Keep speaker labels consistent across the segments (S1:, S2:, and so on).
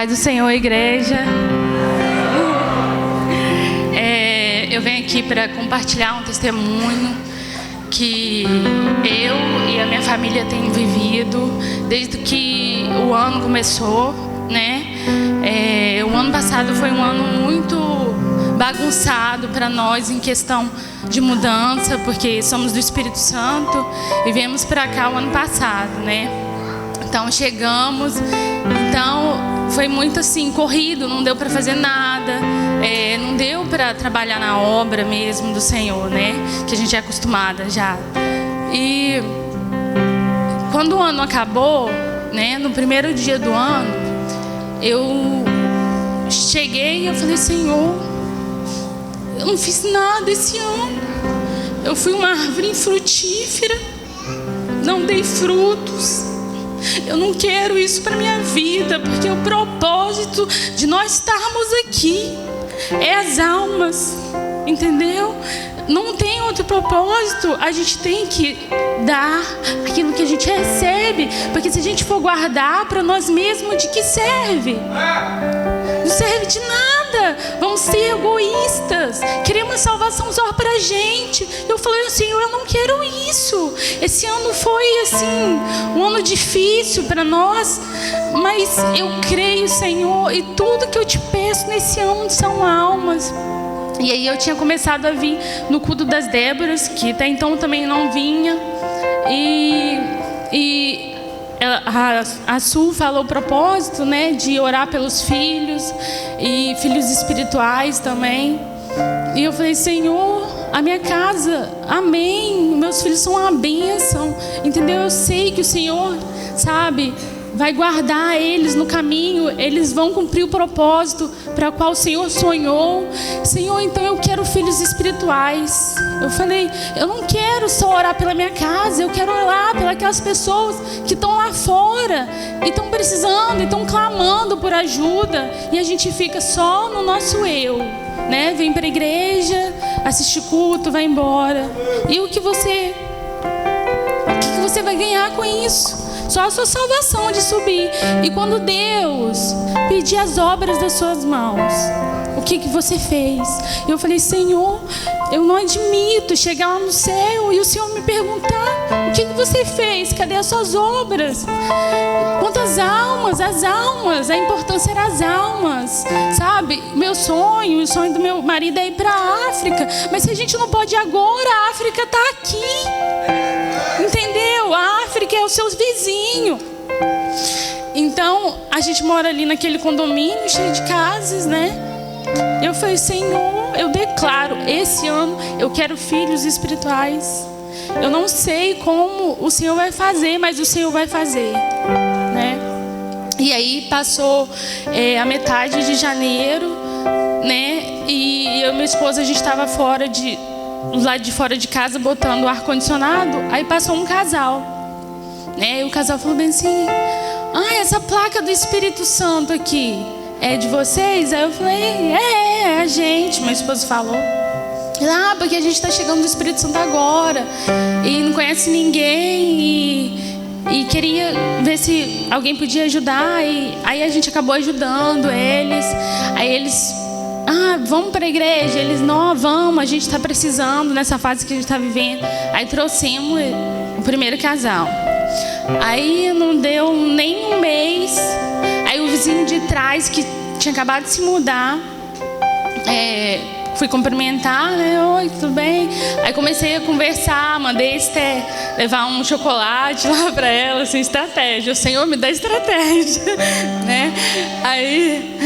S1: Paz do Senhor, igreja. Eu venho aqui para compartilhar um testemunho que eu e a minha família têm vivido desde que o ano começou, né? O ano passado foi um ano muito bagunçado para nós em questão de mudança, porque somos do Espírito Santo e viemos para cá o ano passado, né? Então chegamos, foi muito assim, corrido, não deu para fazer nada, não deu para trabalhar na obra mesmo do Senhor, né? Que a gente é acostumada já. E quando o ano acabou, né? No primeiro dia do ano, eu cheguei e eu falei: Senhor, eu não fiz nada esse ano. Eu fui uma árvore infrutífera, não dei frutos. Eu não quero isso para minha vida, porque o propósito de nós estarmos aqui é as almas, entendeu? Não tem outro propósito. A gente tem que dar aquilo que a gente recebe, porque se a gente for guardar para nós mesmos, de que serve? Não serve de nada. Vamos ser egoístas. Queremos salvação só pra gente. Eu falei: Senhor, eu não quero isso. Esse ano foi assim, um ano difícil para nós, mas eu creio, Senhor, e tudo que eu te peço nesse ano são almas. E aí eu tinha começado a vir no culto das Déboras, que até então também não vinha. A Su falou o propósito, né, de orar pelos filhos e filhos espirituais também. E eu falei: Senhor, a minha casa, amém, meus filhos são uma bênção, entendeu? Eu sei que o Senhor, sabe, vai guardar eles no caminho, eles vão cumprir o propósito para o qual o Senhor sonhou. Senhor, então eu quero filhos espirituais. Eu falei: eu não quero só orar pela minha casa, eu quero orar pelas pessoas que estão lá fora e estão precisando, e estão clamando por ajuda, e a gente fica só no nosso eu, né? Vem para a igreja, assiste culto, vai embora. E o que você vai ganhar com isso? Só a sua salvação de subir. E quando Deus pedir as obras das suas mãos, o que você fez? Eu falei: Senhor, eu não admito chegar lá no céu e o Senhor me perguntar: o que você fez? Cadê as suas obras? Quantas almas? As almas, a importância era as almas, sabe? O sonho do meu marido é ir para a África. Mas se a gente não pode ir agora, a África está aqui, entendeu? A África é os seus vizinhos. Então a gente mora ali naquele condomínio cheio de casas, né? Eu falei: Senhor, eu declaro, esse ano eu quero filhos espirituais. Eu não sei como o Senhor vai fazer, mas o Senhor vai fazer, né? E aí passou a metade de janeiro, né? E eu e minha esposa, a gente estava lá de fora de casa botando o ar-condicionado. Aí passou um casal, né? E o casal falou bem assim: essa placa do Espírito Santo aqui é de vocês? Aí eu falei: é a gente. Meu esposo falou: porque a gente está chegando no Espírito Santo agora e não conhece ninguém e queria ver se alguém podia ajudar. E aí a gente acabou ajudando eles. Aí eles: vamos para a igreja. Eles: não, vamos, a gente está precisando nessa fase que a gente está vivendo. Aí trouxemos o primeiro casal. Aí não deu nem um mês, aí o vizinho de trás, que tinha acabado de se mudar, fui cumprimentar, né? Oi, tudo bem? Aí comecei a conversar, mandei a Esther levar um chocolate lá para ela, assim, estratégia. O Senhor me dá estratégia, né? Aí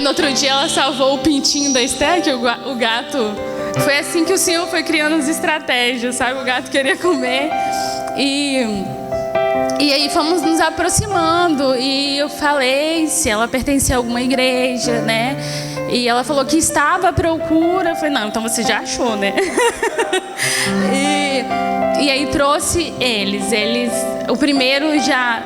S1: no outro dia ela salvou o pintinho da Esther, que o gato... Foi assim que o Senhor foi criando as estratégias, sabe? O gato queria comer. E aí fomos nos aproximando. E eu falei se ela pertencia a alguma igreja, né? E ela falou que estava à procura. Eu falei: não, então você já achou, né? E aí trouxe eles. O primeiro já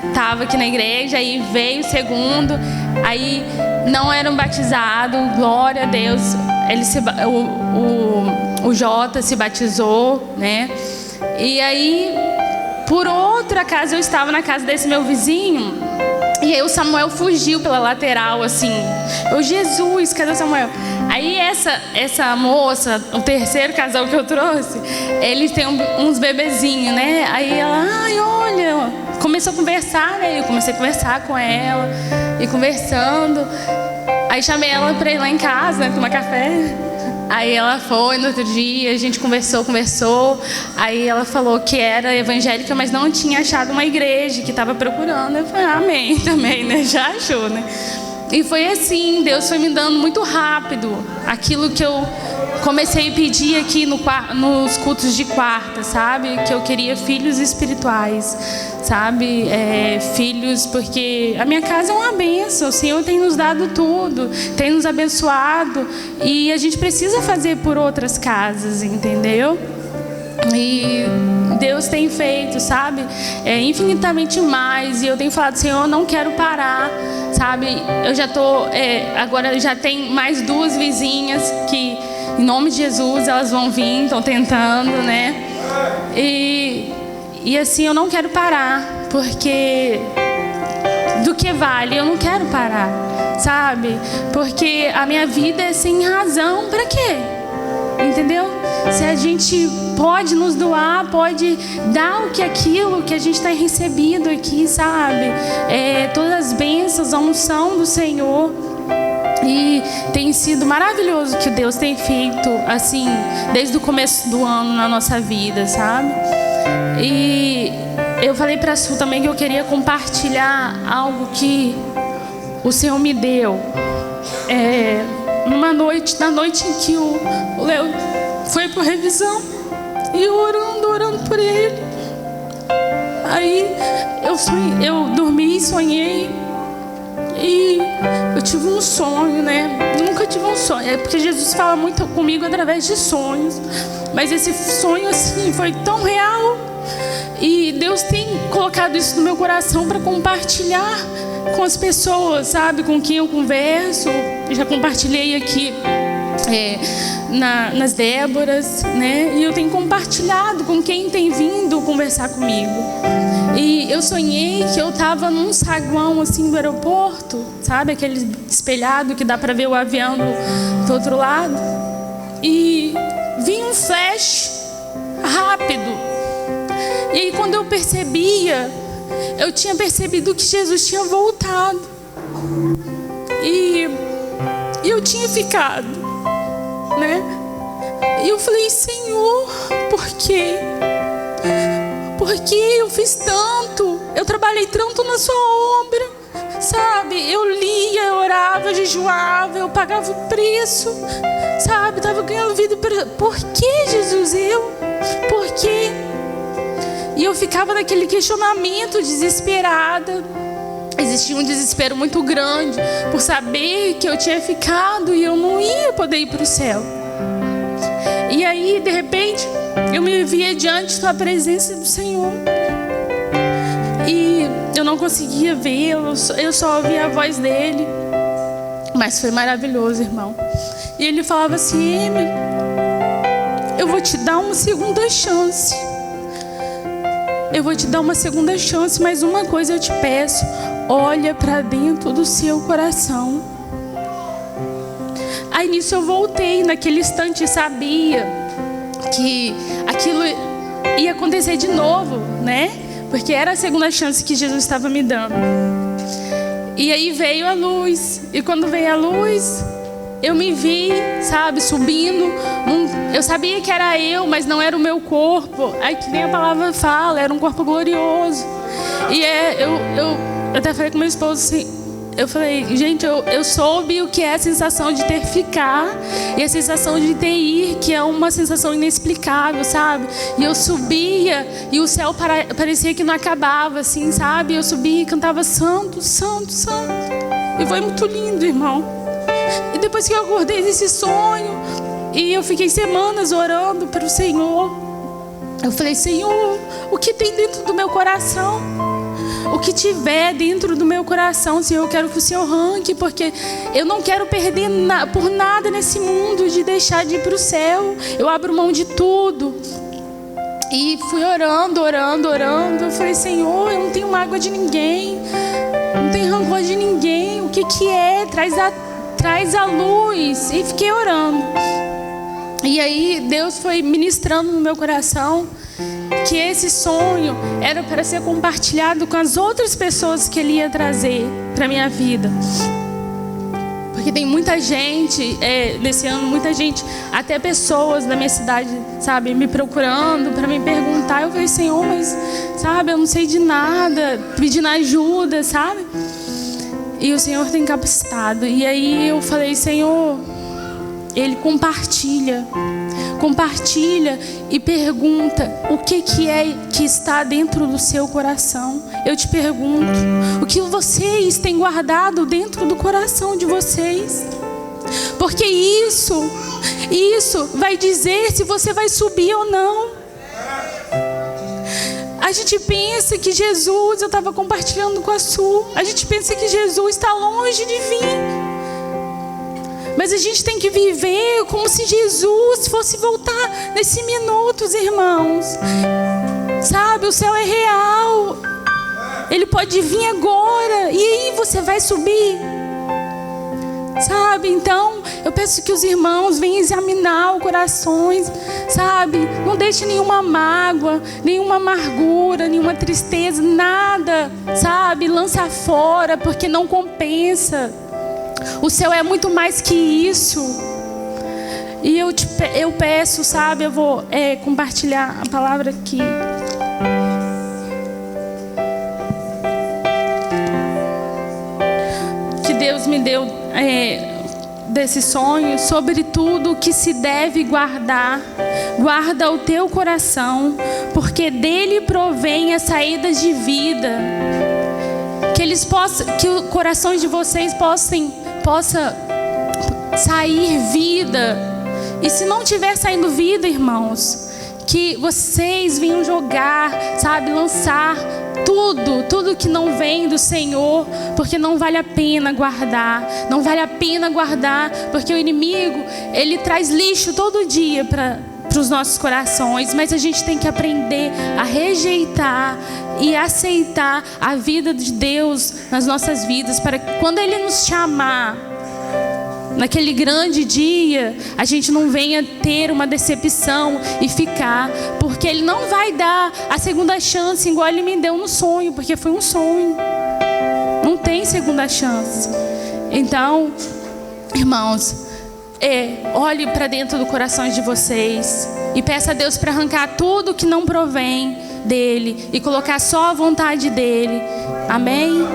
S1: estava aqui na igreja. Aí veio o segundo. Aí não eram batizados. Glória a Deus. O Jota se batizou, né? E aí, por outra casa, eu estava na casa desse meu vizinho. E aí o Samuel fugiu pela lateral, assim. Eu, Jesus, cadê o Samuel? Aí essa moça, o terceiro casal que eu trouxe, eles têm uns bebezinhos, né? Aí ela, ai, olha, começou a conversar, né? Eu comecei a conversar com ela, e conversando. Aí chamei ela pra ir lá em casa, né, tomar café. Aí ela foi no outro dia, a gente conversou. Aí ela falou que era evangélica, mas não tinha achado uma igreja, que estava procurando. Eu falei, amém também, né? Já achou, né? E foi assim, Deus foi me dando muito rápido aquilo que eu comecei a pedir aqui nos cultos de quarta, sabe? Que eu queria filhos espirituais, sabe? Filhos, porque a minha casa é uma bênção. O Senhor tem nos dado tudo, tem nos abençoado. E a gente precisa fazer por outras casas, entendeu? E Deus tem feito, sabe? Infinitamente mais. E eu tenho falado, Senhor, eu não quero parar, sabe? Eu já tô... agora já tem mais 2 vizinhas que, em nome de Jesus, elas vão vir, estão tentando, né? E assim, eu não quero parar, porque do que vale? Eu não quero parar, sabe? Porque a minha vida é sem razão. Pra quê? Entendeu? Se a gente pode nos doar, pode dar aquilo que a gente tem recebido aqui, sabe? Todas as bênçãos, a unção do Senhor. E tem sido maravilhoso o que Deus tem feito, assim, desde o começo do ano na nossa vida, sabe? E eu falei para a Su também que eu queria compartilhar algo que o Senhor me deu. Na noite em que o Léo foi por revisão, e eu orando por ele. Aí eu dormi e sonhei. E eu tive um sonho, né? Nunca tive um sonho. Porque Jesus fala muito comigo através de sonhos. Mas esse sonho, assim, foi tão real. E Deus tem colocado isso no meu coração para compartilhar com as pessoas, sabe? Com quem eu converso. Eu já compartilhei aqui nas Déboras, né? E eu tenho compartilhado com quem tem vindo conversar comigo. E eu sonhei que eu estava num saguão assim do aeroporto, sabe? Aquele espelhado que dá para ver o avião do outro lado. E vi um flash rápido. E aí quando eu percebia, eu tinha percebido que Jesus tinha voltado. E eu tinha ficado, né? E eu falei, Senhor, por quê? Porque eu fiz tanto, eu trabalhei tanto na sua obra, sabe? Eu lia, eu orava, eu jejuava, eu pagava o preço, sabe? Estava ganhando vida. Por que, Jesus, eu? Por quê? E eu ficava naquele questionamento, desesperada. Existia um desespero muito grande por saber que eu tinha ficado e eu não ia poder ir para o céu. E aí, de repente, eu me via diante da presença do Senhor. E eu não conseguia vê-lo, eu só ouvia a voz dele. Mas foi maravilhoso, irmão. E ele falava assim, Emily, eu vou te dar uma segunda chance. Eu vou te dar uma segunda chance, mas uma coisa eu te peço. Olha para dentro do seu coração. Aí nisso eu voltei, naquele instante sabia que aquilo ia acontecer de novo, né? Porque era a segunda chance que Jesus estava me dando. E aí veio a luz. E quando veio a luz, eu me vi, sabe, subindo. Eu sabia que era eu, mas não era o meu corpo. Aí que nem a palavra fala, era um corpo glorioso. E eu até falei com meu esposo assim, eu falei, gente, eu soube o que é a sensação de ter ficar e a sensação de ter ir, que é uma sensação inexplicável, sabe? E eu subia e o céu parecia que não acabava, assim, sabe? Eu subia e cantava santo, santo, santo. E foi muito lindo, irmão. E depois que eu acordei desse sonho, e eu fiquei semanas orando para o Senhor, eu falei, Senhor, o que tem dentro do meu coração? O que tiver dentro do meu coração, Senhor, eu quero que o Senhor arranque, porque eu não quero perder por nada nesse mundo, de deixar de ir para o céu. Eu abro mão de tudo. E fui orando. Eu falei, Senhor, eu não tenho mágoa de ninguém. Não não tem rancor de ninguém. O que que é? Traz a luz. E fiquei orando. E aí Deus foi ministrando no meu coração que esse sonho era para ser compartilhado com as outras pessoas que Ele ia trazer para minha vida. Porque tem muita gente, nesse ano, muita gente, até pessoas da minha cidade, sabe, me procurando para me perguntar. Eu falei, Senhor, mas, sabe, eu não sei de nada, pedindo ajuda, sabe? E o Senhor tem capacitado. E aí eu falei, Senhor, Ele compartilha e pergunta o que é que está dentro do seu coração. Eu te pergunto, o que vocês têm guardado dentro do coração de vocês? Porque isso vai dizer se você vai subir ou não. A gente pensa que Jesus, eu estava compartilhando com a Su, a gente pensa que Jesus está longe de vir. Mas a gente tem que viver como se Jesus fosse voltar nesses minutos, irmãos. Sabe, o céu é real. Ele pode vir agora. E aí você vai subir? Sabe, então eu peço que os irmãos venham examinar os corações. Sabe, não deixe nenhuma mágoa, nenhuma amargura, nenhuma tristeza, nada. Sabe, lança fora, porque não compensa. O céu é muito mais que isso. E eu peço, sabe, eu vou compartilhar a palavra aqui. Que Deus me deu desse sonho. Sobre tudo que se deve guardar, guarda o teu coração, porque dele provém as saídas de vida. Que os corações de vocês possa sair vida. E se não tiver saindo vida, irmãos, que vocês venham jogar, sabe, lançar tudo que não vem do Senhor, porque não vale a pena guardar. Não vale a pena guardar, porque o inimigo, ele traz lixo todo dia para os nossos corações, mas a gente tem que aprender a rejeitar e aceitar a vida de Deus nas nossas vidas, para que quando Ele nos chamar naquele grande dia, a gente não venha ter uma decepção e ficar, porque Ele não vai dar a segunda chance igual Ele me deu no sonho, porque foi um sonho, não tem segunda chance. Então, irmãos, olhe para dentro do coração de vocês e peça a Deus para arrancar tudo que não provém dele e colocar só a vontade dele. Amém?